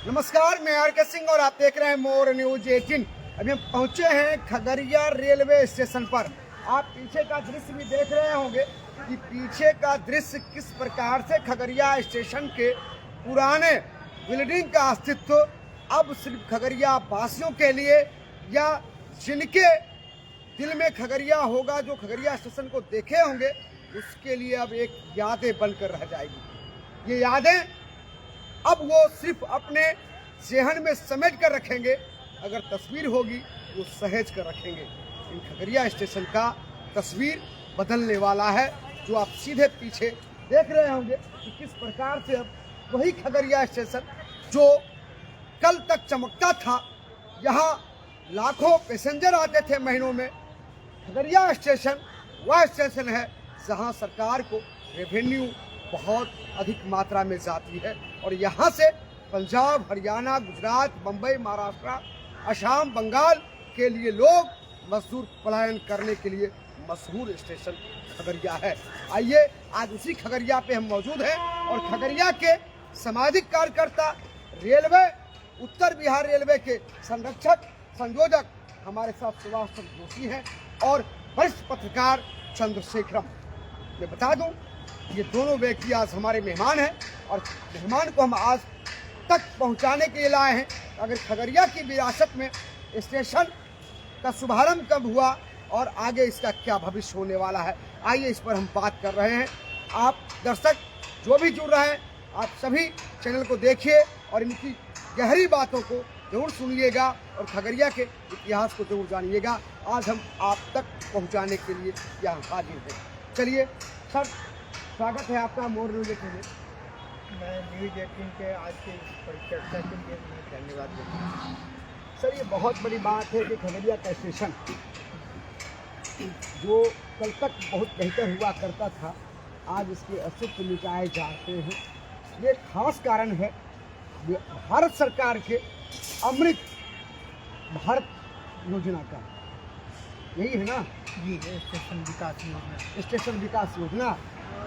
नमस्कार, मैं आर के सिंह और आप देख रहे हैं मोर न्यूज 18। अभी हम पहुंचे हैं खगड़िया रेलवे स्टेशन पर। आप पीछे का दृश्य भी देख रहे होंगे कि पीछे का दृश्य किस प्रकार से खगड़िया स्टेशन के पुराने बिल्डिंग का अस्तित्व अब सिर्फ खगड़िया वासियों के लिए या जिनके दिल में खगड़िया होगा, जो खगड़िया स्टेशन को देखे होंगे, उसके लिए अब एक यादें बनकर रह जाएगी। ये यादें अब वो सिर्फ अपने ज़हन में समेट कर रखेंगे। अगर तस्वीर होगी वो सहेज कर रखेंगे। इन खगड़िया स्टेशन का तस्वीर बदलने वाला है, जो आप सीधे पीछे देख रहे होंगे कि किस प्रकार से अब वही खगड़िया स्टेशन जो कल तक चमकता था, यहाँ लाखों पैसेंजर आते थे महीनों में। खगड़िया स्टेशन वह स्टेशन है जहाँ सरकार को रेवेन्यू बहुत अधिक मात्रा में जाती है और यहाँ से पंजाब, हरियाणा, गुजरात, मुंबई, महाराष्ट्र, असम, बंगाल के लिए लोग मजदूर पलायन करने के लिए मशहूर स्टेशन खगड़िया है। आइए, आज उसी खगड़िया पे हम मौजूद हैं और खगड़िया के सामाजिक कार्यकर्ता, रेलवे, उत्तर बिहार रेलवे के संरक्षक, संयोजक हमारे साथ सुभाष चंद्र जोशी हैं और वरिष्ठ पत्रकार चंद्रशेखरम। मैं बता दूं, ये दोनों व्यक्ति आज हमारे मेहमान हैं और मेहमान को हम आज तक पहुंचाने के लिए लाए हैं। अगर खगड़िया की विरासत में स्टेशन का शुभारंभ कब हुआ और आगे इसका क्या भविष्य होने वाला है, आइए इस पर हम बात कर रहे हैं। आप दर्शक जो भी जुड़ रहे हैं, आप सभी चैनल को देखिए और इनकी गहरी बातों को जरूर सुनिएगा और खगड़िया के इतिहास को जरूर जानिएगा। आज हम आप तक पहुंचाने के लिए यहाँ हाजिर हैं। चलिए सर, स्वागत है आपका मोर न्यूज 18 में। मैं न्यूज 18 के आज के परिचर्चा के लिए धन्यवाद देता हूँ। सर, ये बहुत बड़ी बात है कि खगड़िया का स्टेशन जो कल तक बहुत बेहतर हुआ करता था, आज इसके अस्तित्व मिटाए जाते हैं। ये खास कारण है भारत सरकार के अमृत भारत योजना का। यही है ना जी, स्टेशन विकास योजना। स्टेशन विकास योजना।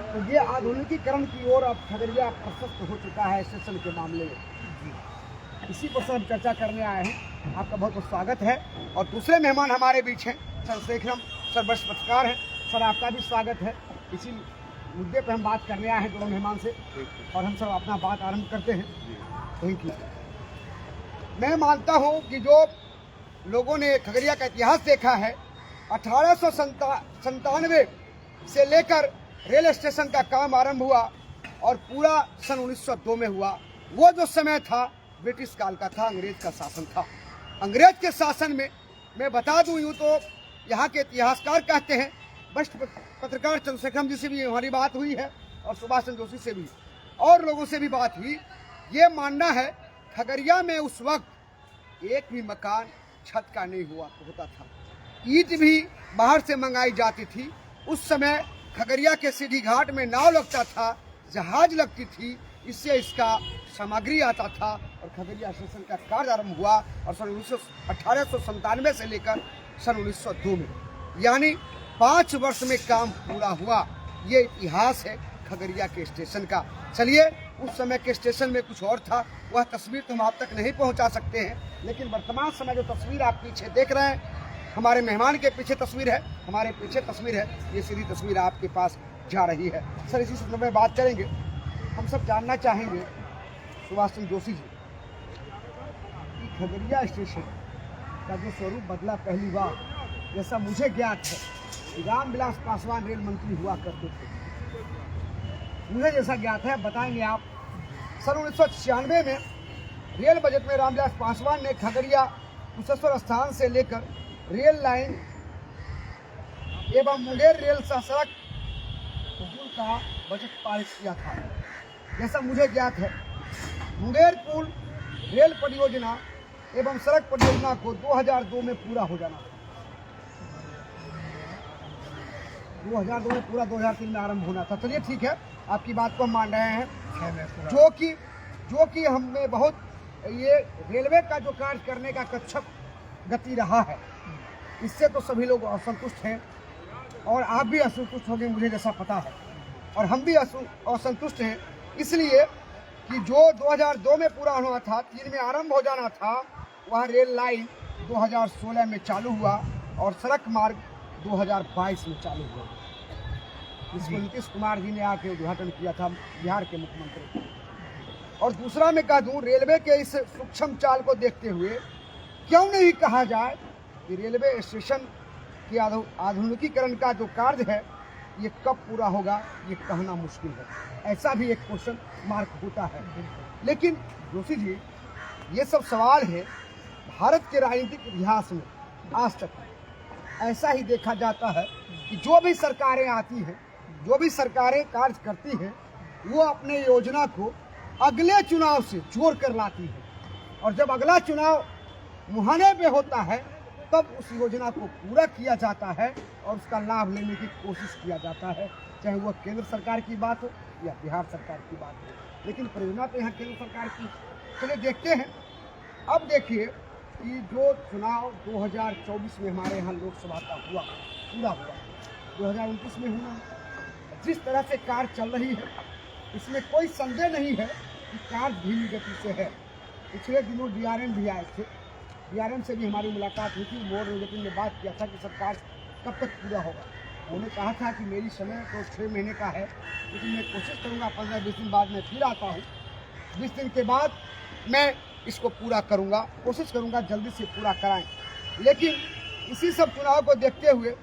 तो ये आधुनिकीकरण की ओर अब खगड़िया प्रशस्त हो चुका है स्टेशन के मामले में। जी, इसी पर सर हम चर्चा करने आए हैं। आपका बहुत बहुत स्वागत है। और दूसरे मेहमान हमारे बीच हैं चंद्रशेखरम सर, वरिष्ठ पत्रकार हैं। सर, आपका भी स्वागत है। इसी मुद्दे पर हम बात करने आए हैं दोनों मेहमान से और हम सब अपना बात आरंभ करते हैं। Thank you. मैं मानता हूँ कि जो लोगों ने खगड़िया का इतिहास देखा है, 1897 से लेकर रेल स्टेशन का काम आरंभ हुआ और पूरा सन 1902 में हुआ। वो जो समय था ब्रिटिश काल का था, अंग्रेज का शासन था। अंग्रेज के शासन में मैं बता दूं, यूँ तो यहाँ के इतिहासकार कहते हैं, वरिष्ठ पत्रकार चंद्रशेखरम जी से भी हमारी बात हुई है और सुभाष चंद्र जोशी से भी और लोगों से भी बात हुई। ये मानना है खगड़िया में उस वक्त एक भी मकान छत का नहीं होता था। ईंट भी बाहर से मंगाई जाती थी। उस समय खगड़िया के सीढ़ी घाट में नाव लगता था, जहाज लगती थी, इससे इसका सामग्री आता था और खगड़िया स्टेशन का कार्य आरंभ हुआ और सन 1897 से लेकर सन 1902 में, यानी 5 वर्ष में काम पूरा हुआ। ये इतिहास है खगड़िया के स्टेशन का। चलिए, उस समय के स्टेशन में कुछ और था, वह तस्वीर तो हम आप तक नहीं पहुंचा सकते हैं, लेकिन वर्तमान समय जो तस्वीर आप पीछे देख रहे हैं, हमारे मेहमान के पीछे तस्वीर है, हमारे पीछे तस्वीर है, ये सीधी तस्वीर आपके पास जा रही है। सर, इसी संदर्भ में बात करेंगे। हम सब जानना चाहेंगे सुभाष चंद्र जोशी जी कि खगड़िया स्टेशन का जो स्वरूप बदला पहली बार, जैसा मुझे ज्ञात है कि रामविलास पासवान रेल मंत्री हुआ करते थे, मुझे जैसा ज्ञात है, बताएंगे आप। सन 1996 में रेल बजट में रामविलास पासवान ने खगड़िया कुशेश्वर स्थान से लेकर रेल लाइन एवं मुंगेर रेल सड़क पुल का बजट पारित किया था। जैसा मुझे ज्ञात है, मुंगेर पुल रेल परियोजना एवं सड़क परियोजना को 2002 में पूरा हो जाना था। 2002 में पूरा 2003 में आरंभ होना था। चलिए ठीक है, आपकी बात को हम मान रहे हैं। जो कि हमें बहुत ये रेलवे का जो कार्य करने का कच्छप गति रहा है, इससे तो सभी लोग असंतुष्ट हैं और आप भी असंतुष्ट होंगे, मुझे जैसा पता है, और हम भी असंतुष्ट हैं। इसलिए कि जो 2002 में पूरा होना था, 3 में आरंभ हो जाना था, वह रेल लाइन 2016 में चालू हुआ और सड़क मार्ग 2022 में चालू हुआ। इसको नीतीश कुमार जी ने आके उद्घाटन किया था, बिहार के मुख्यमंत्री। और दूसरा मैं कह दूं, रेलवे के इस सूक्ष्म चाल को देखते हुए क्यों नहीं कहा जाए कि रेलवे स्टेशन के आधुनिकीकरण का जो कार्य है ये कब पूरा होगा, ये कहना मुश्किल है। ऐसा भी एक क्वेश्चन मार्क होता है। लेकिन जोशी जी, ये सब सवाल है भारत के राजनीतिक इतिहास में आज तक ऐसा ही देखा जाता है कि जो भी सरकारें आती हैं, जो भी सरकारें कार्य करती हैं, वो अपने योजना को अगले चुनाव से जोड़ कर लाती है, और जब अगला चुनाव मुहाने पे होता है तब उस योजना को पूरा किया जाता है और उसका लाभ लेने की कोशिश किया जाता है, चाहे वह केंद्र सरकार की बात हो या बिहार सरकार की बात हो। लेकिन परियोजना तो यहाँ केंद्र सरकार की। चलिए देखते हैं। अब देखिए कि जो चुनाव 2024 में हमारे यहाँ लोकसभा का हुआ, पूरा हुआ, 2029 में हुआ, जिस तरह से कार्य चल रही है इसमें कोई संदेह नहीं है कि कार्य धीमी गति से है। पिछले दिनों DRM भी आए थे, DRM से भी हमारी मुलाकात हुई थी। मोर लेकिन ने बात किया था कि सरकार कब तक पूरा होगा। उन्होंने कहा था कि मेरी समय तो 6 महीने का है, लेकिन मैं कोशिश करूँगा 15-20 दिन बाद मैं फिर आता हूँ, 20 दिन के बाद मैं इसको पूरा करूँगा, कोशिश करूँगा जल्दी से पूरा कराएं। लेकिन इसी सब चुनाव को देखते हुए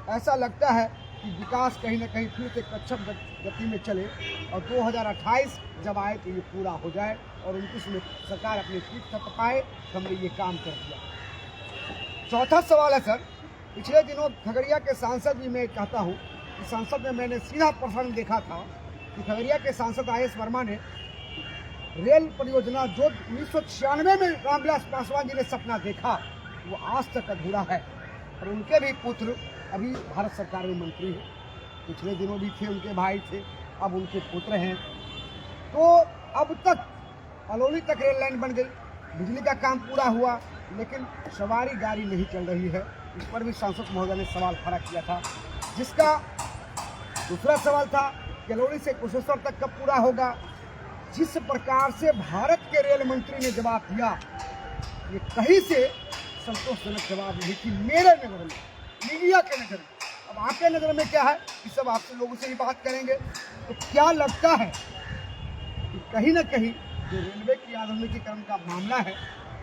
ऐसा लगता है कि विकास कहीं ना कहीं फिर से कच्छप गति में चले और 2028 जब आए तो ये पूरा हो जाए और 29 में सरकार अपनी पीठ थप पाए। हमने ये काम कर दिया। चौथा सवाल है सर, पिछले दिनों खगड़िया के सांसद भी मैं कहता हूँ कि संसद में मैंने सीधा प्रश्न देखा था कि खगड़िया के सांसद IS वर्मा ने रेल परियोजना जो 1996 में रामविलास पासवान जी ने सपना देखा वो आज तक अधूरा है। और उनके भी पुत्र अभी भारत सरकार में मंत्री हैं, पिछले दिनों भी थे, उनके भाई थे, अब उनके पुत्र हैं। तो अब तक अलौली तक रेल लाइन बन गई, बिजली का काम पूरा हुआ, लेकिन सवारी गाड़ी नहीं चल रही है। इस पर भी सांसद महोदय ने सवाल खड़ा किया था, जिसका दूसरा सवाल था कि अलौली से कुशेश्वर तक कब पूरा होगा। जिस प्रकार से भारत के रेल मंत्री ने जवाब दिया, ये कहीं से संतोषजनक जवाब नहीं कि मेरे नजर में, मीडिया के नजर में। अब आपके नजर में क्या है, कि सब आपसे लोगों से ही बात करेंगे। तो क्या लगता है कि कहीं ना कहीं जो रेलवे की आधुनिकीकरण का मामला है,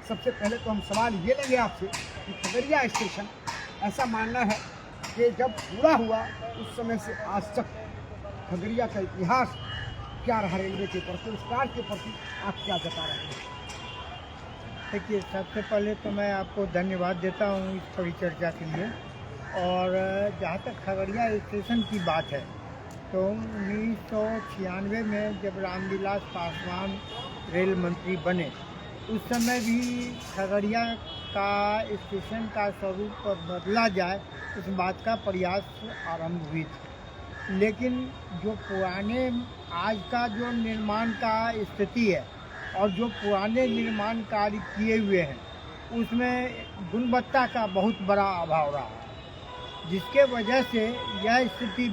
सबसे पहले तो हम सवाल ये लेंगे आपसे कि खगड़िया स्टेशन ऐसा मानना है कि जब पूरा हुआ उस समय से आज तक खगड़िया का इतिहास क्या रहा रेलवे के प्रति, उस कार्य के प्रति आप क्या बता रहे हैं? देखिए, सबसे पहले तो मैं आपको धन्यवाद देता हूँ इस परिचर्चा के लिए। और जहाँ तक खगड़िया स्टेशन की बात है तो 1996 में जब रामविलास पासवान रेल मंत्री बने उस समय भी खगड़िया का स्टेशन का स्वरूप बदला जाए उस बात का प्रयास आरंभ हुई थी। लेकिन जो पुराने आज का जो निर्माण का स्थिति है और जो पुराने निर्माण कार्य किए हुए हैं उसमें गुणवत्ता का बहुत बड़ा अभाव रहा है, जिसके वजह से यह स्थिति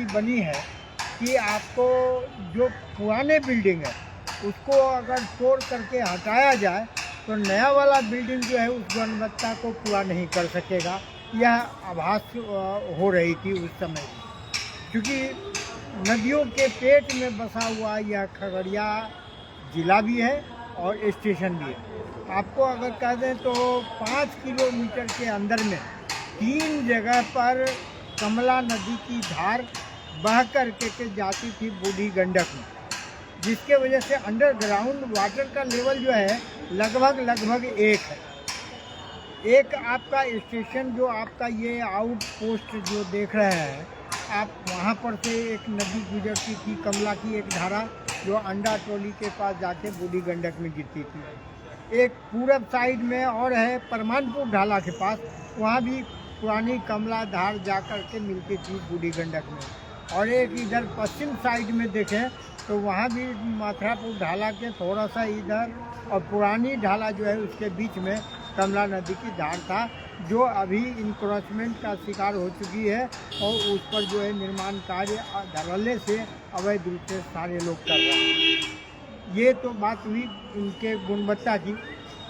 बनी है कि आपको जो पुराने बिल्डिंग है उसको अगर तोड़ करके हटाया जाए तो नया वाला बिल्डिंग जो है उस गुणवत्ता को पूरा नहीं कर सकेगा। यह आभास हो रही थी उस समय, क्योंकि नदियों के पेट में बसा हुआ यह खगड़िया जिला भी है और स्टेशन भी है। आपको अगर कह दें तो 5 किलोमीटर के अंदर में 3 जगह पर कमला नदी की धार बह करके जाती थी बूढ़ी गंडक में, जिसके वजह से अंडरग्राउंड वाटर का लेवल जो है लगभग एक है। एक आपका स्टेशन जो आपका ये आउट पोस्ट जो देख रहे हैं आप, वहाँ पर से एक नदी गुजरती थी, कमला की एक धारा जो अंडा टोली के पास जाके बूढ़ी गंडक में गिरती थी। एक पूरब साइड में और है परमानपुर ढाला के पास, वहाँ भी पुरानी कमला धार जा कर के मिलती थी बूढ़ी गंडक में। और एक इधर पश्चिम साइड में देखें तो वहाँ भी मथुरापुर ढाला के थोड़ा सा इधर और पुरानी ढाला जो है उसके बीच में कमला नदी की धार था, जो अभी इंक्रोचमेंट का शिकार हो चुकी है और उस पर जो है निर्माण कार्य धड़ल्ले से अवैध रूप से सारे लोग कर रहे हैं। ये तो बात हुई इनके गुणवत्ता की।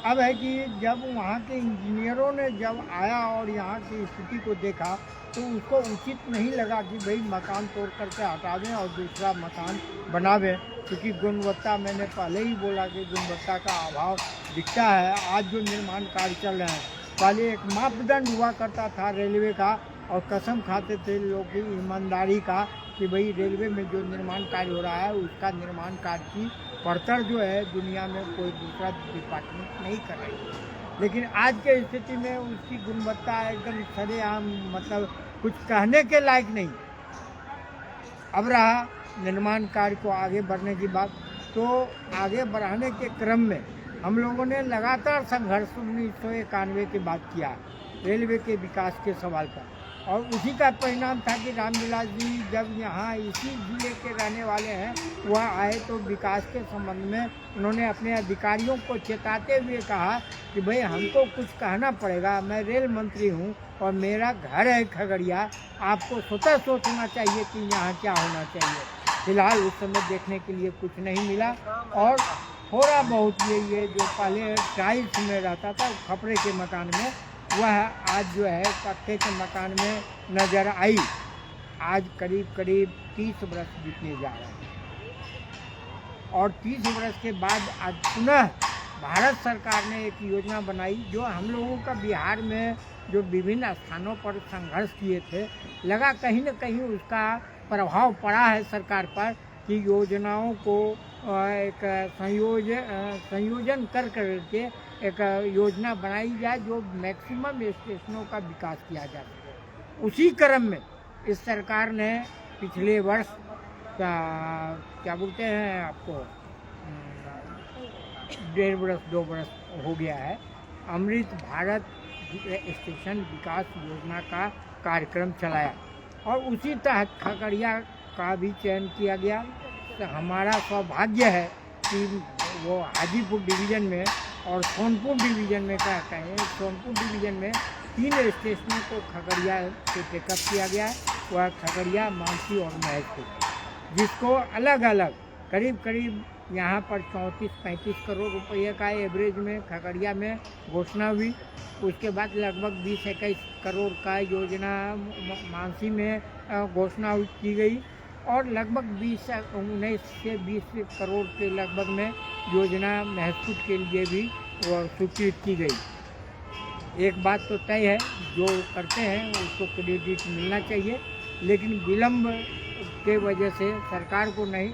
अब है कि जब वहाँ के इंजीनियरों ने जब आया और यहाँ की स्थिति को देखा तो उसको उचित नहीं लगा कि भाई मकान तोड़ करके हटा दें और दूसरा मकान बनावें, क्योंकि गुणवत्ता, मैंने पहले ही बोला कि गुणवत्ता का अभाव दिखता है। आज जो निर्माण कार्य चल रहे हैं, पहले एक मापदंड हुआ करता था रेलवे का और कसम खाते थे लोग की ईमानदारी का कि भाई रेलवे में जो निर्माण कार्य हो रहा है उसका निर्माण कार्य की पड़ताल जो है दुनिया में कोई दूसरा डिपार्टमेंट नहीं कर रही है। लेकिन आज के स्थिति में उसकी गुणवत्ता एकदम सरेआम, मतलब कुछ कहने के लायक नहीं। अब रहा निर्माण कार्य को आगे बढ़ने की बात, तो आगे बढ़ाने के क्रम में हम लोगों ने लगातार संघर्ष 1991 की बात किया रेलवे के विकास के सवाल पर, और उसी का परिणाम था कि रामविलास जी जब यहाँ इसी जिले के रहने वाले हैं वह आए तो विकास के संबंध में उन्होंने अपने अधिकारियों को चेताते हुए कहा कि भाई हमको कुछ कहना पड़ेगा, मैं रेल मंत्री हूँ और मेरा घर है खगड़िया, आपको स्वतः सोचना चाहिए कि यहाँ क्या होना चाहिए। फिलहाल उस समय देखने के लिए कुछ नहीं मिला और थोड़ा बहुत ये जो पहले टाइल्स में रहता था खपड़े के मकान में, वह आज जो है पक्के के मकान में नज़र आई। आज करीब 30 वर्ष बीतने जा रहे हैं और 30 वर्ष के बाद आज पुनः भारत सरकार ने एक योजना बनाई जो हम लोगों का बिहार में जो विभिन्न स्थानों पर संघर्ष किए थे, लगा कहीं न कहीं उसका प्रभाव पड़ा है सरकार पर कि योजनाओं को एक संयोजन करके एक योजना बनाई जाए जो मैक्सिमम स्टेशनों का विकास किया जा सके। उसी क्रम में इस सरकार ने पिछले वर्ष क्या बोलते हैं आपको 1.5-2 वर्ष हो गया है, अमृत भारत स्टेशन विकास योजना का कार्यक्रम चलाया और उसी तहत खगड़िया का भी चयन किया गया। तो हमारा सौभाग्य है कि वो हाजीपुर डिवीज़न में और सोनपुर डिवीज़न में क्या कहें, सोनपुर डिवीज़न में 3 स्टेशनों को खगड़िया से टेकअप किया गया है। वह खगड़िया, मानसी और महतपुर, जिसको अलग अलग करीब यहाँ पर 34-35 करोड़ रुपये का एवरेज में खगड़िया में घोषणा हुई। उसके बाद लगभग 20-21 करोड़ का योजना मानसी में घोषणा की गई और लगभग 19 से 20 करोड़ के लगभग में योजना महसूस के लिए भी वो स्वीकृत की गई। एक बात तो तय है, जो करते हैं उसको क्रेडिट मिलना चाहिए, लेकिन विलम्ब के वजह से सरकार को नहीं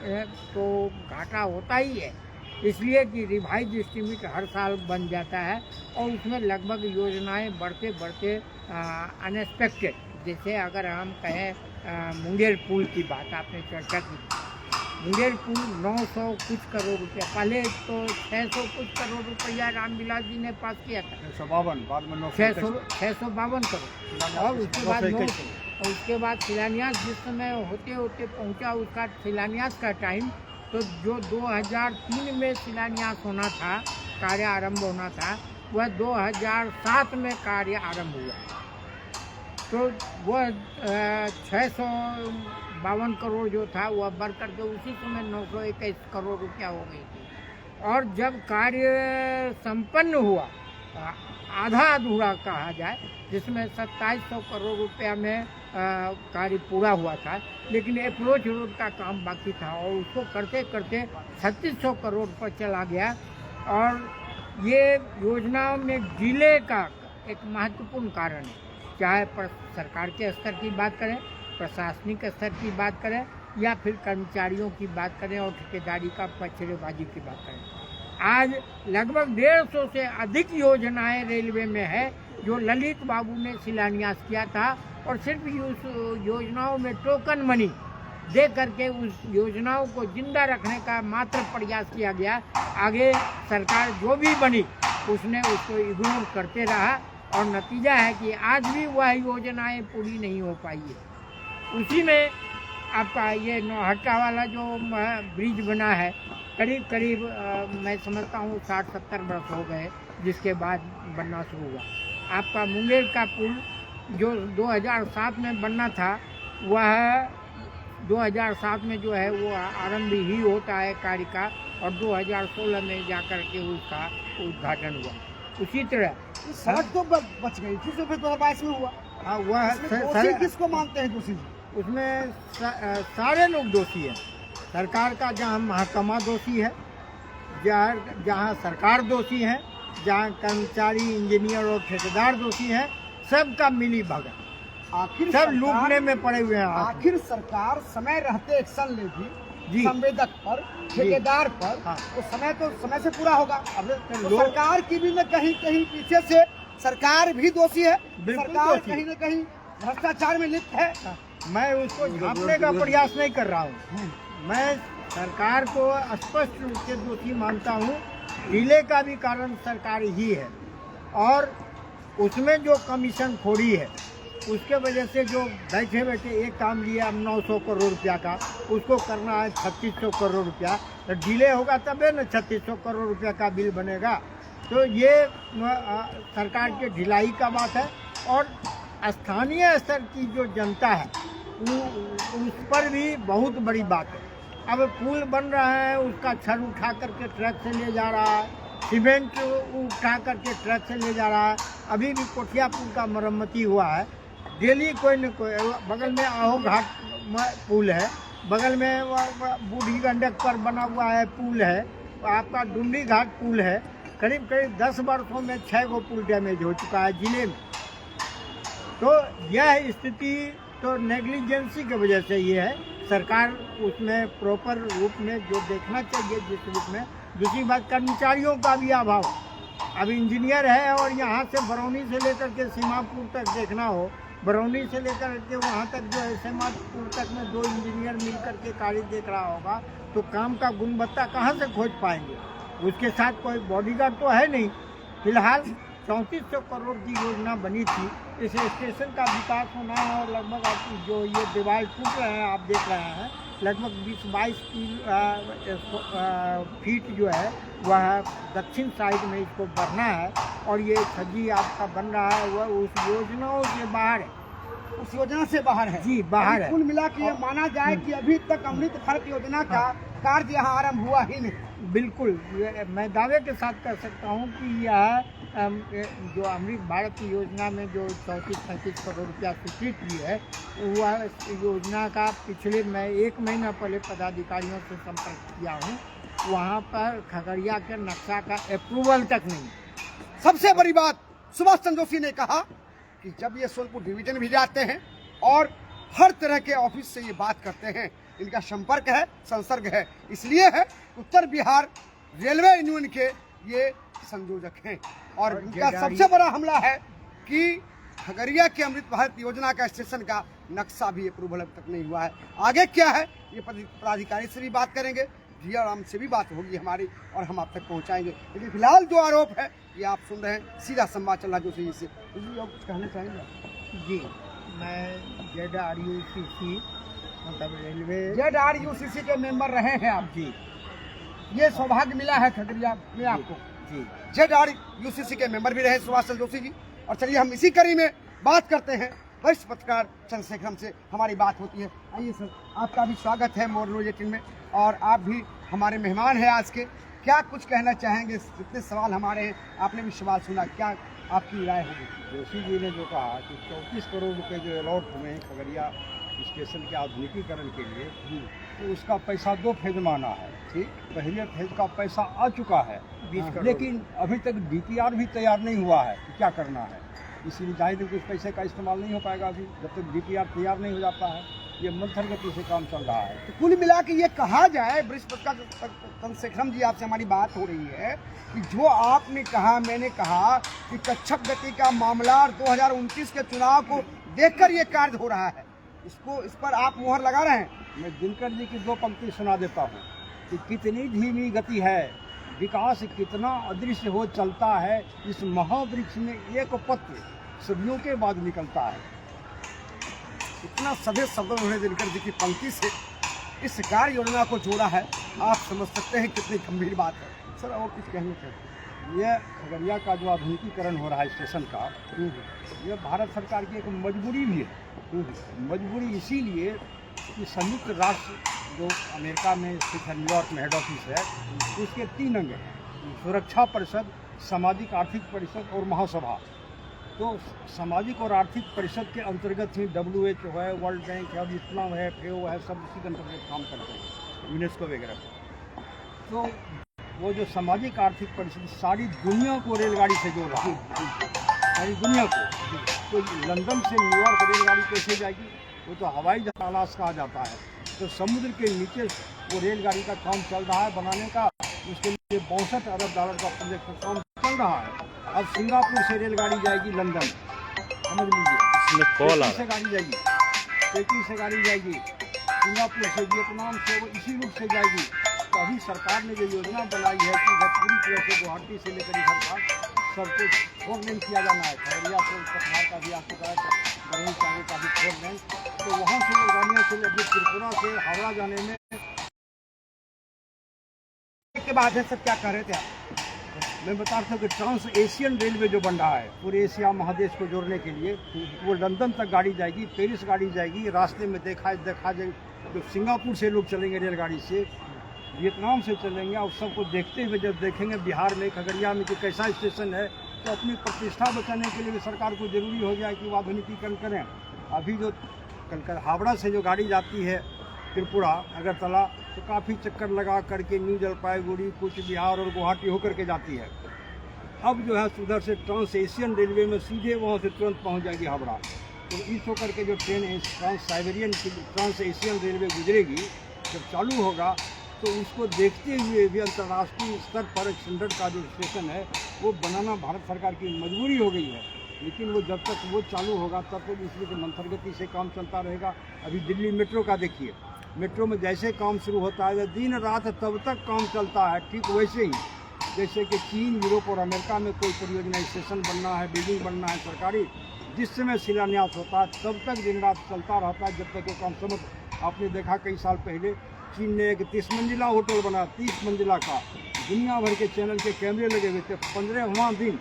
तो घाटा होता ही है, इसलिए कि रिवाइज एस्टीमेट हर साल बन जाता है और उसमें लगभग योजनाएं बढ़ते अनएक्सपेक्टेड, जैसे अगर हम कहें मुंगेर पुल की बात आपने चर्चा की, मुंगेर पुल 900 कुछ करोड़ रुपया, पहले तो 600 कुछ करोड़ रुपया रामविलास जी ने पास किया था, 652 बाद में 652 करोड़ और उसके बाद शिलान्यास जिस समय होते पहुंचा उसका शिलान्यास का टाइम, तो जो 2003 में शिलान्यास होना था, कार्य आरंभ होना था, वह 2007 में कार्य आरंभ हुआ, तो वह 652 करोड़ जो था वह बढ़ करके उसी समय 921 करोड़ रुपया हो गई थी। और जब कार्य संपन्न हुआ, आधा अधूरा कहा जाए, जिसमें 2700 करोड़ रुपया में कार्य पूरा हुआ था, लेकिन अप्रोच रोड का काम बाकी था और उसको करते 3600 करोड़ पर चला गया। और ये योजनाओं में डिले का एक महत्वपूर्ण कारण है, चाहे सरकार के स्तर की बात करें, प्रशासनिक स्तर की बात करें या फिर कर्मचारियों की बात करें और ठेकेदारी का पचड़ेबाजी की बात करें। आज लगभग 150 से अधिक योजनाएं रेलवे में है जो ललित बाबू ने शिलान्यास किया था और सिर्फ उस योजनाओं में टोकन मनी दे करके उस योजनाओं को जिंदा रखने का मात्र प्रयास किया गया। आगे सरकार जो भी बनी उसने उसको इग्नोर करते रहा और नतीजा है कि आज भी वह योजनाएं पूरी नहीं हो पाई है। उसी में आपका ये नौहट्टा वाला जो ब्रिज बना है, करीब मैं समझता हूँ 60-70 वर्ष हो गए जिसके बाद बनना शुरू हुआ। आपका मुंगेर का पुल जो 2007 में बनना था, वह 2007 में जो है वो आरंभ ही होता है कार्य का, और 2016 में जाकर के उसका उद्घाटन हुआ। उसी तरह सड़क तो बच गई थी, तो फिर 2022 में हुआ। हाँ, वह दोषी किसको मानते हैं दोषी? उसमें सारे लोग दोषी हैं। सरकार का जहाँ महकमा दोषी है, जहाँ सरकार दोषी है, जहाँ कर्मचारी, इंजीनियर और ठेकेदार दोषी हैं, सबका मिली भगत, आखिर सब लूटने में पड़े हुए हैं। आखिर सरकार समय रहते एक्शन लेगी जी, संवेदक पर, ठेकेदार पर, हाँ। तो समय से पूरा होगा। अब तो सरकार की भी न कहीं पीछे से सरकार भी दोषी है, बिल्कुल सरकार दोषी। कहीं न कहीं भ्रष्टाचार में लिप्त है। मैं उसको झांपने का प्रयास नहीं कर रहा हूँ। मैं सरकार को स्पष्ट रूप से दोषी मानता हूँ। डिले का भी कारण सरकार ही है, और उसमें जो कमीशन खोरी है, उसके वजह से जो बैठे एक काम लिया 900 करोड़ रुपया का, उसको करना है 3600 करोड़ रुपया, तो डिले होगा तबे न 3600 करोड़ रुपया का बिल बनेगा। तो ये सरकार की ढिलाई का बात है। और स्थानीय स्तर की जो जनता है उस पर भी बहुत बड़ी बात है। अब पुल बन रहा है, उसका छड़ उठा करके ट्रक से ले जा रहा है, सीमेंट उठा करके ट्रक से ले जा रहा है। अभी भी कोठिया पुल का मरम्मती हुआ है, डेली कोई न कोई। बगल में आहो घाट पुल है, बगल में बूढ़ी गंडक पर बना हुआ है पुल है, आपका डुमरी घाट पुल है। करीब 10 वर्षों में 6 गो पुल डैमेज हो चुका है जिले में। तो यह स्थिति तो नेग्लिजेंसी की वजह से ये है। सरकार उसमें प्रॉपर रूप में जो देखना चाहिए जिस रूप में। दूसरी बात, कर्मचारियों का भी अभाव। अब इंजीनियर है और यहाँ से बरौनी से लेकर के सीमापुर तक देखना हो, बरौनी से लेकर के वहाँ तक जो है सीमापुर तक में 2 इंजीनियर मिल करके कार्य देख रहा होगा, तो काम का गुणवत्ता कहाँ से खोज पाएंगे? उसके साथ कोई बॉडीगार्ड तो है नहीं। फिलहाल 3400 करोड़ की योजना बनी थी। इस स्टेशन का विकास होना है, और लगभग आप जो ये दीवार टूट रहे हैं, आप देख रहे हैं, लगभग 20-22 फीट जो है वह दक्षिण साइड में इसको बढ़ना है, और ये छज्जी आपका बन रहा है वह उस योजनाओं से बाहर है। उस योजना से बाहर है जी, बाहर है। कुल मिला के ये माना जाए कि अभी तक अमृत भारत योजना का कार्य यहाँ आरंभ हुआ ही नहीं। बिल्कुल, मैं दावे के साथ कह सकता हूँ कि यह जो अमृत भारत की योजना में जो 34-35 करोड़ रुपया स्वीकृत की है, वह योजना का पिछले मैं 1 महीना पहले पदाधिकारियों से संपर्क किया हूँ। वहाँ पर खगड़िया के नक्शा का अप्रूवल तक नहीं। सबसे बड़ी बात, सुभाष चंद्र जोशी ने कहा कि जब ये सोनपुर डिवीजन भी जाते हैं और हर तरह के ऑफिस से ये बात करते हैं, इनका संपर्क है, संसर्ग है, इसलिए है उत्तर बिहार रेलवे यूनियन के ये संयोजक हैं। और इनका सबसे बड़ा हमला है कि खगड़िया के अमृत भारत योजना का स्टेशन का नक्शा भी अप्रूवल अब तक नहीं हुआ है। आगे क्या है ये पदाधिकारी से भी बात करेंगे, जिया राम से भी बात होगी हमारी, और हम आप तक पहुंचाएंगे। लेकिन फिलहाल जो आरोप है ये आप सुन रहे हैं, सीधा संवाद चल रहा है जोशी से। आप कुछ कहना चाहेंगे? जी, मैं ZRUCC मतलब रेलवे ZRUCC के मेंबर रहे हैं आप जी। ये सौभाग्य मिला है खगड़िया में आपको जी। ZRUCC के मेंबर भी रहे सुभाष चंद्र जोशी जी। और चलिए हम इसी कड़ी में बात करते हैं वरिष्ठ पत्रकार चंद्रशेखरम से हमारी बात होती है। आइए सर, आपका भी स्वागत है मोर न्यूज 18 में, और आप भी हमारे मेहमान हैं आज के। क्या कुछ कहना चाहेंगे? जितने सवाल हमारे हैं, आपने भी सवाल सुना, क्या आपकी राय होगी? जोशी जी ने जो कहा कि 34 करोड़ रुपए जो अलॉट हुए हैं खगड़िया स्टेशन के आधुनिकीकरण के लिए, तो उसका पैसा 2 फेज माना है। ठीक, पहले फेज का पैसा आ चुका है, 20 करोड़, लेकिन अभी तक DPR भी तैयार नहीं हुआ है कि क्या करना है। इसीलिए जाहिर है कि उस पैसे का इस्तेमाल नहीं हो पाएगा अभी, जब तक DPR तैयार नहीं हो जाता है। ये मंथन गति से काम चल रहा है। तो कुल मिला के ये कहा जाए, वरिष्ठ पत्रकार चंद्रशेखरम जी आपसे हमारी बात हो रही है कि जो आपने कहा, मैंने कहा कि कच्छप गति का मामला 2029 के चुनाव को देखकर ये कार्य हो रहा है, इस पर आप मुहर लगा रहे हैं? मैं दिनकर जी की 2 पंक्ति सुना देता हूँ कि कितनी धीमी गति है, विकास कितना अदृश्य हो चलता है, इस महावृक्ष में एक पत्र सदियों के बाद निकलता है। इतना सभ्य शब्द उन्होंने दिनकर जी की पंक्ति से इस कार्य योजना को जोड़ा है, आप समझ सकते हैं कितनी गंभीर बात है। सर और कुछ कहना चाहते हैं? ये खगड़िया का जो आधुनिकीकरण हो रहा है स्टेशन का, ये भारत सरकार की एक मजबूरी भी है। मजबूरी इसीलिए कि संयुक्त राष्ट्र जो अमेरिका में स्थित है, न्यूयॉर्क में हेड ऑफिस है, उसके 3 अंग हैं: सुरक्षा परिषद, सामाजिक आर्थिक परिषद और महासभा। तो सामाजिक और आर्थिक परिषद के अंतर्गत ही WHO है, वर्ल्ड बैंक है, इस्लाम है, FAO है, सब इसी के अंतर्गत काम करते हैं, यूनेस्को वगैरह। तो वो जो सामाजिक आर्थिक परिषद सारी दुनिया को रेलगाड़ी से जोड़ रहा है, सारी दुनिया को। तो लंदन से न्यूयॉर्क रेलगाड़ी कैसे जाएगी? वो तो हवाई जहाज कहा जाता है। तो समुद्र के नीचे वो रेलगाड़ी का काम चल रहा है बनाने का, उसके लिए $62 अरब का प्रोजेक्ट का काम चल रहा है। अब सिंगापुर से रेलगाड़ी जाएगी लंदन, समझ लीजिए, से गाड़ी जाएगी, पेकिंग से गाड़ी जाएगी, सिंगापुर से, वियतनाम से, वो इसी रूट से जाएगी। तो अभी सरकार ने जो योजना बनाई है कि पूरी तरह से गुवाहाटी से लेकर इधर तक सब कुछ 4 लेन किया जाना है। खगड़िया से कटिहार का भी आपको कहा, बरही सागर का भी 4 लेन। तो वहाँ से जो गाड़ियाँ से लेकर त्रिपुरा से हावड़ा जाने में के बाद है सर, क्या कह रहे थे आप? मैं बता रहा हूँ कि ट्रांस एशियन रेलवे जो बन रहा है पूरे एशिया महादेश को जोड़ने के लिए, वो लंदन तक गाड़ी जाएगी, पेरिस गाड़ी जाएगी, रास्ते में देखा जाए जो सिंगापुर से लोग चलेंगे रेलगाड़ी से, वियतनाम से चलेंगे, और सबको देखते हुए जब देखेंगे बिहार में खगड़िया में कि कैसा स्टेशन है, तो अपनी प्रतिष्ठा बचाने के लिए भी सरकार को जरूरी हो जाए कि वो आधुनिकीकरण करें। अभी जो हावड़ा से जो गाड़ी जाती है त्रिपुरा अगरतला, तो काफ़ी चक्कर लगा करके न्यू जलपाईगुड़ी, कूच बिहार और गुवाहाटी होकर के जाती है। अब जो है उधर से ट्रांस एशियन रेलवे में सीधे वहाँ से तुरंत पहुँच जाएगी हावड़ा। तो इस होकर के जो ट्रेन ट्रांस एशियन रेलवे गुजरेगी, जब चालू होगा तो उसको देखते हुए भी अंतर्राष्ट्रीय स्तर पर स्टैंडर्ड का जो स्टेशन है वो बनाना भारत सरकार की मजबूरी हो गई है। लेकिन वो जब तक वो चालू होगा तब तक इसमें जो मंथर गति से काम चलता रहेगा। अभी दिल्ली मेट्रो का देखिए, मेट्रो में जैसे काम शुरू होता है दिन रात तब तक काम चलता है। ठीक वैसे ही जैसे कि चीन, यूरोप और अमेरिका में कोई परियोजना स्टेशन बनना है, बिल्डिंग बनना है सरकारी, जिस समय शिलान्यास होता है तब तक दिन रात चलता रहता है जब तक वो काम समझ। आपने देखा कई साल पहले चीन ने एक 30 मंजिला होटल बनाया, 30 मंजिला का, दुनिया भर के चैनल के कैमरे लगे हुए थे। 15वां दिन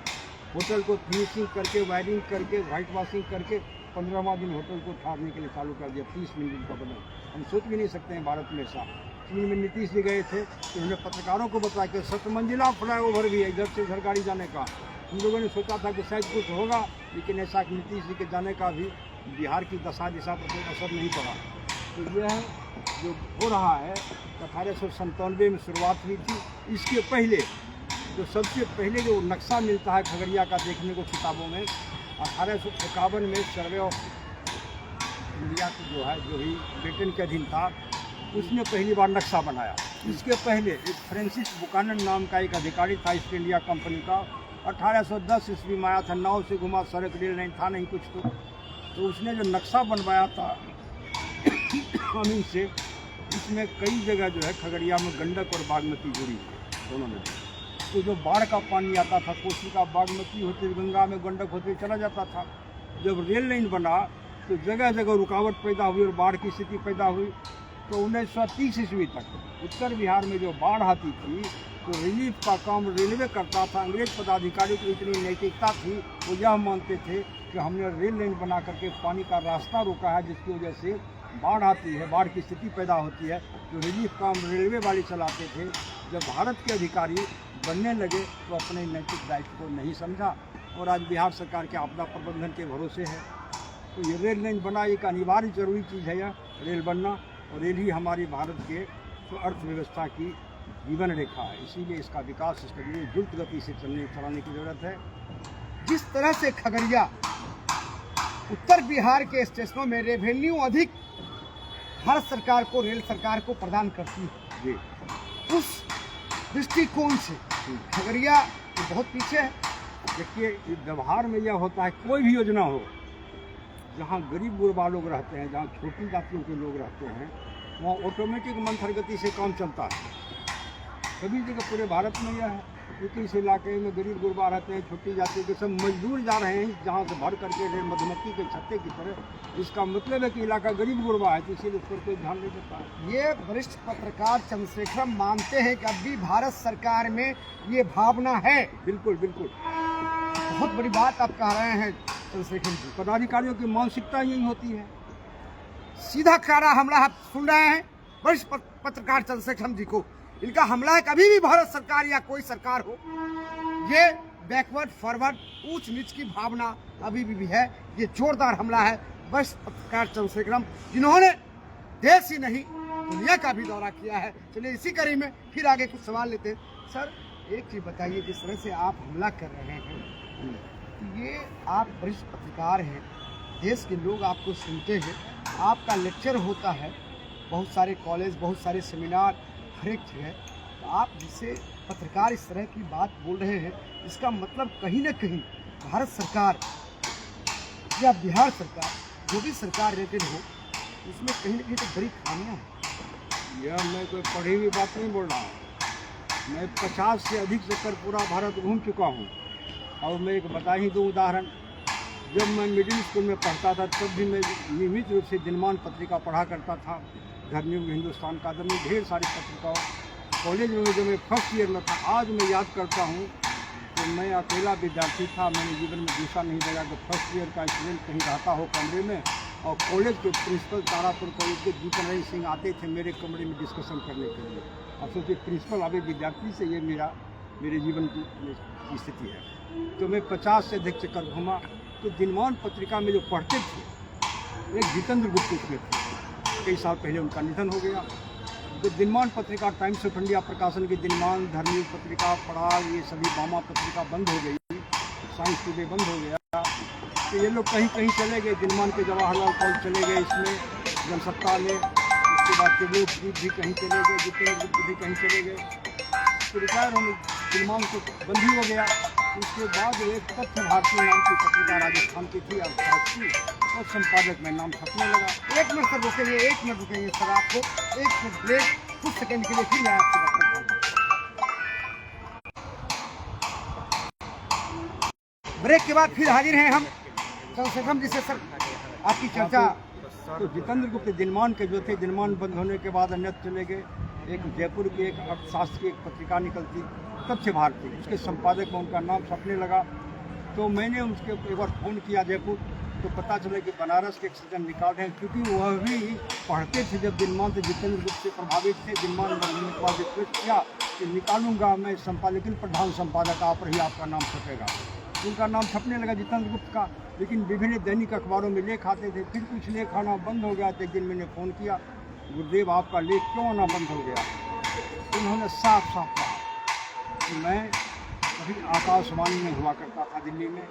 होटल को फिनिशिंग करके, वायरिंग करके, वाइट वॉशिंग करके 15वां दिन होटल को ठारने के लिए चालू कर दिया। 30 मंजिल का बना, हम सोच भी नहीं सकते हैं भारत में ऐसा। चीन में नीतीश जी गए थे तो उन्होंने पत्रकारों को बताया कि 7 मंजिला फ्लाईओवर भी है इधर से उधर गाड़ी जाने का। हम लोगों ने सोचा था कि शायद कुछ होगा, लेकिन ऐसा कि नीतीश जी के जाने का भी बिहार की दिशा पर कोई असर नहीं पड़ा। तो यह जो हो रहा है 1897 में शुरुआत हुई थी। इसके पहले जो सबसे पहले जो नक्शा मिलता है खगड़िया का देखने को किताबों में, 1851 में सर्वे ऑफ इंडिया जो है, जो ही ब्रिटेन के अधीन था, उसने पहली बार नक्शा बनाया। इसके पहले एक फ्रांसिस बुकानन नाम का एक अधिकारी था ईस्ट इंडिया कंपनी का, 1810 ईस्वी में आया था, नाव से घुमा, सड़क रेल नहीं था नहीं कुछ। तो उसने जो नक्शा बनवाया था अमीन से, इसमें कई जगह जो है खगड़िया में गंडक और बागमती जुड़ी है दोनों में। तो जो बाढ़ का पानी आता था, कोसी का बागमती होते गंगा में गंडक होते चला जाता था। जब रेल लाइन बना तो जगह जगह रुकावट पैदा हुई और बाढ़ की स्थिति पैदा हुई। तो 1930 ईस्वी तक उत्तर बिहार में जो बाढ़ आती थी तो रिलीफ का काम रेलवे करता था। अंग्रेज पदाधिकारी को इतनी नैतिकता थी, वो यह मानते थे कि हमने रेल लाइन बना करके पानी का रास्ता रोका है, जिसकी वजह से बाढ़ आती है, बाढ़ की स्थिति पैदा होती है। तो रिलीफ काम रेलवे वाले चलाते थे। जब भारत के अधिकारी बनने लगे तो अपने नैतिक दायित्व को नहीं समझा और आज बिहार सरकार के आपदा प्रबंधन के भरोसे है। तो ये रेल लाइन बना एक अनिवार्य जरूरी चीज़ है, यह रेल बनना, और रेल ही हमारी भारत के अर्थव्यवस्था की जीवन रेखा है। इसीलिए इसका विकास इसके लिए द्रुत गति से चलाने की जरूरत है। जिस तरह से खगड़िया उत्तर बिहार के स्टेशनों में रेवेन्यू अधिक भारत सरकार को, रेल सरकार को प्रदान करती है जी, उस दृष्टिकोण से खगड़िया बहुत पीछे है। देखिए व्यवहार में यह होता है, कोई भी योजना हो जहाँ गरीब गुरबा लोग रहते हैं, जहाँ छोटी जातियों के लोग रहते हैं, वहाँ ऑटोमेटिक मंथर गति से काम चलता है। सभी जगह पूरे भारत में यह है। क्योंकि इस इलाके में गरीब गुरबा रहते हैं, छोटी जाति के सब मजदूर जा रहे हैं जहाँ से भर करके मधुमक्खी के छत्ते की तरह। इसका मतलब है कि इलाका गरीब गुरबा है, तो इसीलिए उस पर कोई ध्यान नहीं देता है। ये वरिष्ठ पत्रकार चंद्रशेखरम मानते हैं कि अब भी भारत सरकार में ये भावना है। बिल्कुल बिल्कुल, बहुत बड़ी बात आप कह रहे हैं चंद्रशेखर जी। पदाधिकारियों की मानसिकता यही होती है। सीधा खाना हमला आप सुन रहे हैं वरिष्ठ पत्रकार चंद्रशेखर जी को। इनका हमला है, कभी भी भारत सरकार या कोई सरकार हो, ये बैकवर्ड फॉरवर्ड ऊंच नीच की भावना अभी भी है। ये जोरदार हमला है वरिष्ठ पत्रकार चंद्रशेखरम, जिन्होंने देश ही नहीं दुनिया का भी दौरा किया है। चलिए इसी कड़ी में फिर आगे कुछ सवाल लेते हैं। सर एक चीज बताइए, जिस तरह से आप हमला कर रहे हैं, ये आप वरिष्ठ पत्रकार हैं, देश के लोग आपको सुनते हैं, आपका लेक्चर होता है बहुत सारे कॉलेज, बहुत सारे सेमिनार, हर एक जगह, तो आप जिससे पत्रकार इस तरह की बात बोल रहे हैं, इसका मतलब कहीं ना कहीं भारत सरकार या बिहार सरकार, जो भी सरकार रिलेटेड हो, उसमें कहीं ना कहीं तो बड़ी खामियां हैं। यह मैं कोई पढ़ी हुई बात नहीं बोल रहा हूँ। मैं 50 से अधिक चक्कर पूरा भारत घूम चुका हूँ। और मैं एक बता ही दूँ उदाहरण, जब मैं मिडिल स्कूल में पढ़ता था तब भी मैं नियमित रूप से दिनमान पत्रिका पढ़ा करता था, धर्मयुग, हिंदुस्तान का, में ढेर सारी पत्रिकाओं। कॉलेज में जब मैं फर्स्ट ईयर में था, आज मैं याद करता हूँ तो मैं अकेला विद्यार्थी था। मैंने जीवन में दूसरा नहीं लगा कि फर्स्ट ईयर का स्टूडेंट कहीं रहता हो कमरे में, और कॉलेज के प्रिंसिपल तारापुर कॉलेज के जीतन सिंह आते थे मेरे कमरे में डिस्कशन करने के लिए। अब सोचिए प्रिंसिपल अभी विद्यार्थी से, ये मेरे जीवन की स्थिति है। तो मैं 50 से अधिक चक्कर घूमा। तो दिनमान पत्रिका में जो पढ़ते थे, एक जितेंद्र गुप्त उसमें थे, कई साल पहले उनका निधन हो गया। जो दिनमान पत्रिका, टाइम्स ऑफ इंडिया प्रकाशन की दिनमान, धर्मयुग पत्रिका, पढ़ाल, ये सभी बामा पत्रिका बंद हो गई, साइंस टुडे बंद हो गया। तो ये लोग कहीं कहीं चले गए, दिनमान के जवाहरलाल कॉलेज चले गए, इसमें जनसत्ता में, उसके बाद त्रिलोक भी कहीं चले गए, जितेंद्र गुप्त भी कहीं चले गए। तो रिटायर होने दिनमान को बंद ही हो गया। उसके बाद एक तथ्य भारती नाम की पत्रिका राजस्थान की थी, और संपादक में नाम छपने लगा। एक मिनट सर रुकेंगे, एक मिनट रुकेंगे सर, आपको एक मिनट ब्रेक कुछ सेकंड के लिए, फिर मैं आपसे बात करता हूँ। ब्रेक के बाद फिर हाजिर हैं हम चंद्रशेखरम जी से। सर आपकी चर्चा। तो जितेंद्र गुप्त दिनमान के जो थे, दिनमान बंद होने के बाद अन्यत्र चले गए। एक जयपुर की एक अर्थशास्त्र की एक पत्रिका निकलती, तथ्य भारती, उसके संपादक में उनका नाम छपने लगा। तो मैंने उसके एक बार फ़ोन किया जयपुर, तो पता चला कि बनारस के एक सज्जन निकाल रहे हैं, क्योंकि वह भी पढ़ते थे जब दिनमान से, जितेंद्र गुप्त से प्रभावित थे। दिनमान बनने के बाद रिक्वेस्ट किया कि निकालूंगा मैं संपादक, लेकिन प्रधान संपादक आप ही, आपका नाम छपेगा। उनका नाम छपने लगा जितेंद्र गुप्त का, लेकिन विभिन्न दैनिक अखबारों में लेख आते थे। फिर कुछ लेख आना बंद हो गया। एक दिन मैंने फ़ोन किया, गुरुदेव आपका लेख क्यों आना बंद हो गया? उन्होंने साफ साफ कहा कि मैं कभी आकाशवाणी में हुआ करता था दिल्ली में,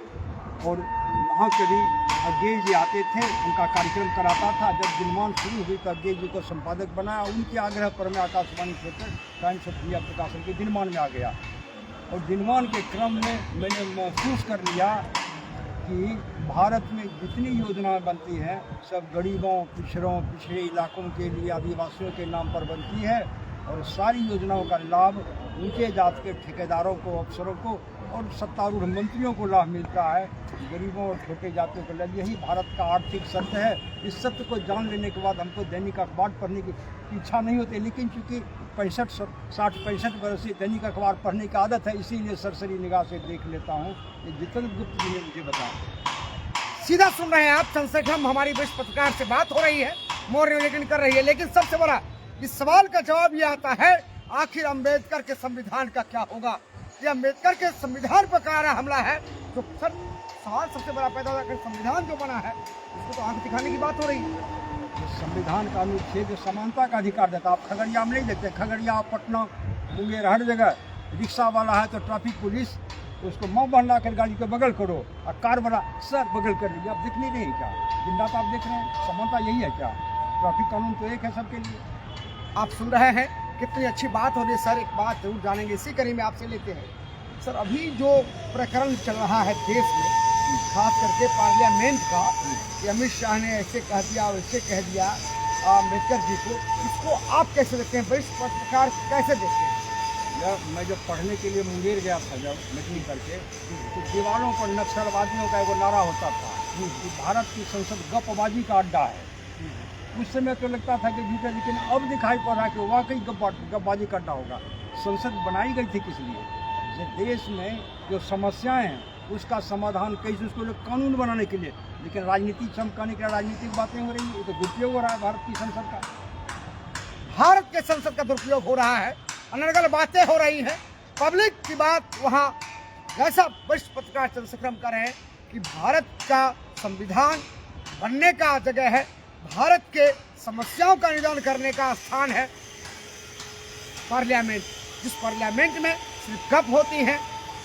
और वहाँ कभी अज्ञे जी आते थे, उनका कार्यक्रम कराता था। जब दिनमान शुरू हुई तो अज्ञे जी को संपादक बनाया। उनके आग्रह पर मैं आकाशवाणी छोड़कर टाइम्स ऑफ इंडिया प्रकाशन के दिनमान में आ गया। और दिनमान के क्रम में मैंने महसूस कर लिया कि भारत में जितनी योजनाएं बनती हैं, सब गरीबों, पिछड़ों, पिछड़े इलाकों के लिए, आदिवासियों के नाम पर बनती है, और सारी योजनाओं का लाभ ऊंचे जात के ठेकेदारों को, अफसरों को और सत्तारूढ़ मंत्रियों को लाभ मिलता है, गरीबों और छोटे जातियों को लाभ। यही भारत का आर्थिक सत्य है। इस सत्य को जान लेने के बाद हमको दैनिक अखबार पढ़ने की इच्छा नहीं होती, लेकिन चूँकि 65 वर्ष से दैनिक अखबार पढ़ने की आदत है, इसीलिए सरसरी निगाह से देख लेता हूँ। ये जितेंद्र गुप्त जी ने मुझे बताया। सीधा सुन रहे हैं आप, चंद्रशेखरम हमारी वरिष्ठ पत्रकार से बात हो रही है, मोर निवेदन कर रही है, लेकिन सबसे बड़ा इस सवाल का जवाब ये आता है, आखिर अम्बेडकर के संविधान का क्या होगा? ये अम्बेडकर के संविधान पर कह रहा हमला है। तो सर सवाल सबसे बड़ा पैदा होता है, संविधान जो बना है उसको तो आंख दिखाने की बात हो रही है। संविधान का अनुच्छेद जो समानता का अधिकार देता, आप खगड़िया में नहीं देखते, खगड़िया, पटना, मुंगेर, हर जगह रिक्शा वाला है तो ट्रैफिक पुलिस उसको मुँह बंधा कर गाड़ी को बगल करो, और कार वाला सर बगल कर लीजिए। आप दिख नहीं रहे क्या? दिन रात आप देख रहे हैं, समानता यही है क्या? ट्रैफिक कानून तो एक है सबके लिए। आप सुन रहे हैं, कितनी अच्छी बात हो रही है। सर एक बात जरूर जानेंगे, इसी कड़ी में आपसे लेते हैं। सर अभी जो प्रकरण चल रहा है देश में, खास करके पार्लियामेंट का, कि अमित शाह ने ऐसे कह दिया, वैसे कह दिया अम्बेडकर जी को, इसको आप कैसे देखते हैं? वरिष्ठ पत्रकार कैसे देखते हैं? मैं जब पढ़ने के लिए मुंगेर गया था, जब मीटिंग करके, तो दीवारों पर नक्सलवादियों का एक नारा होता था कि भारत की संसद गपबाजी का अड्डा है। उस समय तो लगता था कि झूठा, लेकिन अब दिखाई पड़ रहा है कि वाकई गपबाजी का अड्डा होगा। संसद बनाई गई थी किस लिए? जो देश में जो समस्याएं हैं उसका समाधान कैसे, उसको लोग कानून बनाने के लिए, लेकिन राजनीति चमकाने के लिए राजनीतिक बातें हो रही है। ये तो दुरुपयोग हो रहा है भारत की संसद का। भारत के संसद का दुरुपयोग हो रहा है, अनर्गल बातें हो रही हैं, पब्लिक की बात वहाँ ऐसा वरिष्ठ पत्रकार चंद्रशेखरम कर रहे हैं कि भारत का संविधान बनने का जगह है, भारत के समस्याओं का निदान करने का स्थान है पार्लियामेंट, जिस पार्लियामेंट में सिर्फ गप होती है,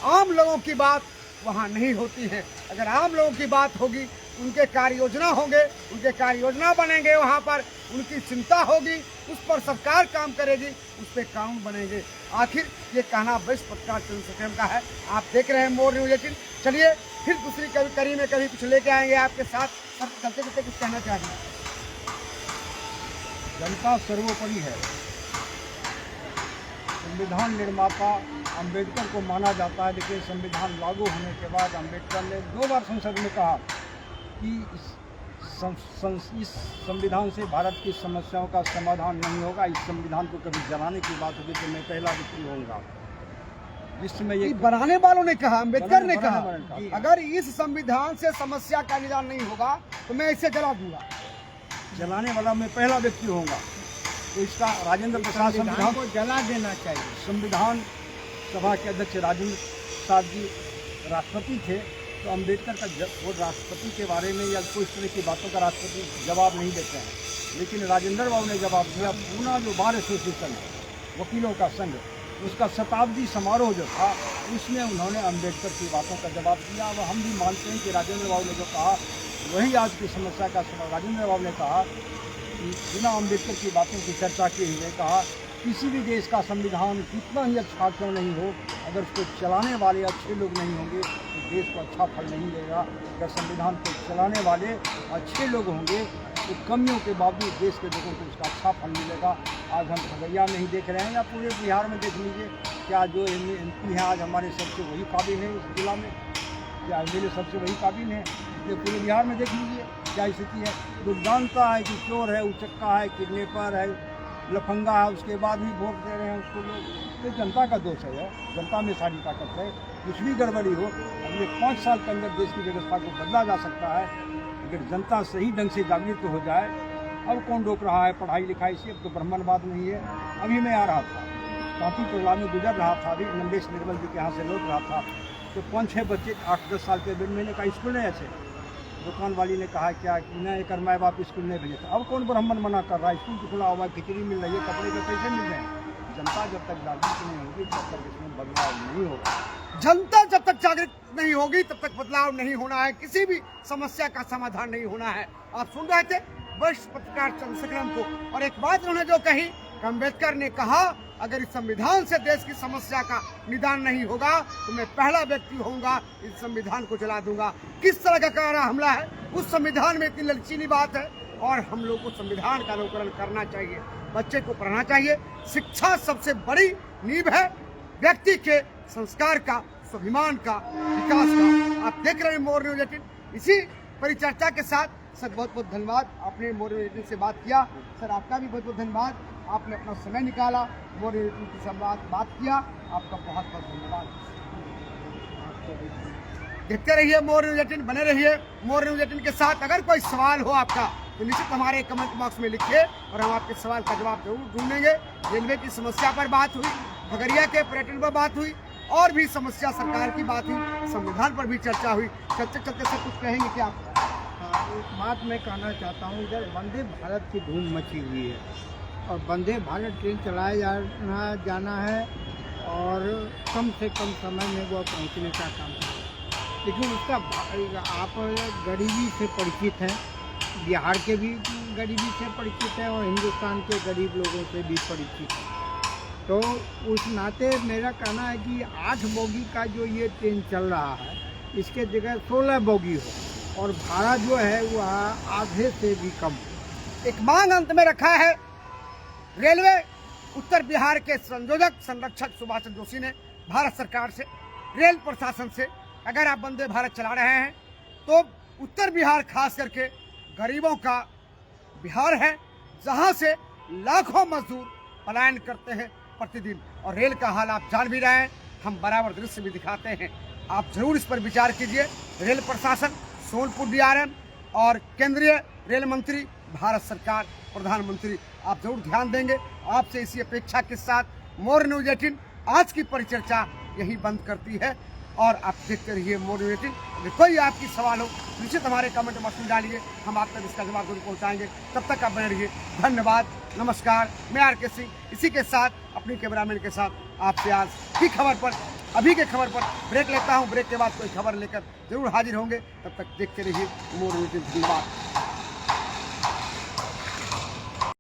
आम लोगों की बात वहाँ नहीं होती है। अगर आम लोगों की बात होगी, उनके कार्य योजना होंगे, उनके कार्य योजना बनेंगे, वहाँ पर उनकी चिंता होगी, उस पर सरकार काम करेगी, उस पर कानून बनेंगे। आखिर ये कहना वरिष्ठ पत्रकार चंद्रशेखरम का है। आप देख रहे हैं मोर न्यूज 18। चलिए फिर दूसरी कड़ी में कभी कुछ लेके आएंगे आपके साथ। सर चलते चलते कुछ कहना चाहिए। जनता सर्वोपरि है। संविधान निर्माता अंबेडकर को माना जाता है, लेकिन संविधान लागू होने के बाद अंबेडकर ने 2 बार संसद में कहा कि इस संविधान से भारत की समस्याओं का समाधान नहीं होगा। इस संविधान को कभी जलाने की बात होगी तो मैं पहला व्यक्ति होऊंगा। जिसमें ये बनाने वालों ने कहा, अम्बेडकर ने कहा, कहा अगर इस संविधान से समस्या का निदान नहीं होगा तो मैं इसे जला दूंगा। जलाने वाला मैं पहला व्यक्ति होऊंगा। तो इसका राजेंद्र प्रसाद संविधान को जला देना चाहिए। संविधान सभा के अध्यक्ष राजेंद्र प्रसाद जी राष्ट्रपति थे, तो अम्बेडकर का वो राष्ट्रपति के बारे में या कोई इस तरह की बातों का राष्ट्रपति जवाब नहीं देते हैं, लेकिन राजेंद्र बाबू ने जवाब दिया। पूना जो बार एसोसिएशन है, वकीलों का संघ, उसका शताब्दी समारोह जो था, उसमें उन्होंने अम्बेडकर की बातों का जवाब दिया। अब हम भी मानते हैं कि राजेंद्र बाबू ने जो कहा वही आज की समस्या का समाधान। राजेंद्र बाबू ने कहा कि बिना अम्बेडकर की बातों की चर्चा किए हुए कहा, किसी भी देश का संविधान कितना ही अच्छा क्यों नहीं हो, अगर उसको चलाने वाले अच्छे लोग नहीं होंगे तो देश को अच्छा फल नहीं देगा। अगर संविधान को चलाने वाले अच्छे लोग होंगे तो कमियों के बावजूद देश के लोगों को उसका अच्छा फल मिलेगा। आज हम खगड़िया में ही देख रहे हैं या पूरे बिहार में देख लीजिए, क्या जो MP हैं आज हमारे सबसे वही काबिल है इस जिला में, क्या MLA सबसे वही काबिल है। इसलिए पूरे बिहार में देख लीजिए क्या स्थिति है। लोग जानता है कि चोर है, उचक्का है, किडनैपर है, लफंगा है, उसके बाद भी वोट दे रहे हैं उसको लोग। तो जनता का दोष है, जनता में सारी ताकत है। कुछ भी गड़बड़ी हो, अगले 5 साल के अंदर देश की व्यवस्था को बदला जा सकता है अगर जनता सही ढंग से जागृत हो जाए। अब कौन रोक रहा है पढ़ाई लिखाई से? अब तो ब्राह्मणवाद नहीं है। अभी मैं आ रहा था, काफ़ी टोला में गुजर रहा था, अभी नंदेश निर्मल जी के यहाँ से लौट रहा था, तो 5-6 बच्चे 8-10 साल के दिन मैंने कहा स्कूल नहीं ऐसे। दुकान वाली ने कहा क्या कि नहीं कर माए बाप स्कूल नहीं भेजे। अब कौन ब्राह्मण मना कर रहा है? स्कूल खुला हुआ है, खिचड़ी मिल रही है, कपड़े के पैसे मिल रहे हैं। जनता जब तक जागृत नहीं होगी तब तक इसमें बदलाव नहीं होगा। जनता जब तक जागृत नहीं होगी तब तक बदलाव नहीं होना है, किसी भी समस्या का समाधान नहीं होना है। आप सुन रहे थे वरिष्ठ पत्रकार चंद्रशेखरम को, और एक बात उन्होंने जो कही, अम्बेडकर ने कहा अगर इस संविधान से देश की समस्या का निदान नहीं होगा तो मैं पहला व्यक्ति होऊंगा, इस संविधान को जला दूंगा। किस तरह का कारा हमला है उस संविधान में, इतनी लचीली बात है। और हम लोग को संविधान का अनुकरण करना चाहिए, बच्चे को पढ़ना चाहिए। शिक्षा सबसे बड़ी नींव है व्यक्ति के संस्कार का, स्वाभिमान का, विकास का। आप देख रहे हैं मोर न्यूज 18। इसी परिचर्चा के साथ सर बहुत बहुत धन्यवाद, आपने मोर न्यूज 18 से बात किया। सर आपका भी बहुत बहुत धन्यवाद, आपने अपना समय निकाला, मोर न्यूज 18 से बात किया, आपका बहुत बहुत धन्यवाद। देखते रहिए मोर न्यूज 18, बने रहिए मोर न्यूज 18 के साथ। अगर कोई सवाल हो आपका तो निश्चित हमारे कमेंट बॉक्स में लिखिए और हम आपके सवाल का जवाब जरूर ढूंढेंगे। रेलवे की समस्या पर बात हुई, खगड़िया के पर्यटन पर बात हुई, और भी समस्या सरकार की बात हुई, संविधान पर भी चर्चा हुई। चलते चलते सब कुछ कहेंगे क्या? एक बात मैं कहना चाहता हूँ, इधर वंदे भारत की धूम मची हुई है और वंदे भारत ट्रेन चलाया जाना है और कम से कम समय में वो पहुँचने का काम है। लेकिन उसका आप गरीबी से परिचित हैं, बिहार के भी गरीबी से परिचित है और हिंदुस्तान के गरीब लोगों से भी परिचित है। तो उस नाते मेरा कहना है कि 8 बोगी का जो ये ट्रेन चल रहा है, इसके जगह 16 बोगी हो और भाड़ा जो है वह आधे से भी कम। एक मांग अंत में रखा है रेलवे उत्तर बिहार के संयोजक संरक्षक सुभाष चंद्र जोशी ने भारत सरकार से, रेल प्रशासन से, अगर आप वंदे भारत चला रहे हैं तो उत्तर बिहार खास करके गरीबों का बिहार है, जहां से लाखों मजदूर पलायन करते हैं प्रतिदिन, और रेल का हाल आप जान भी रहे हैं, हम बराबर दृश्य भी दिखाते हैं। आप जरूर इस पर विचार कीजिए। रेल प्रशासन, सोनपुर डीआरएम और केंद्रीय रेल मंत्री, भारत सरकार, प्रधानमंत्री, आप जरूर ध्यान देंगे। आपसे इसी अपेक्षा के साथ मोर न्यूज 18 आज की परिचर्चा यही बंद करती है, और आप देखते रहिए मोर न्यूज 18। अगर कोई आपकी सवाल हो निश्चित हमारे कमेंट बॉक्स में डालिए, हम आप तक इसका जवाब जरूर पहुंचाएंगे। तब तक आप बने रहिए। धन्यवाद, नमस्कार। मैं आर के सिंह, इसी के साथ अपनी कैमरामैन के साथ आपसे आज की खबर पर, अभी के खबर पर ब्रेक लेता हूं। ब्रेक के बाद कोई खबर लेकर जरूर हाजिर होंगे। तब तक देखते रहिए मोर न्यूज 18। धन्यवाद।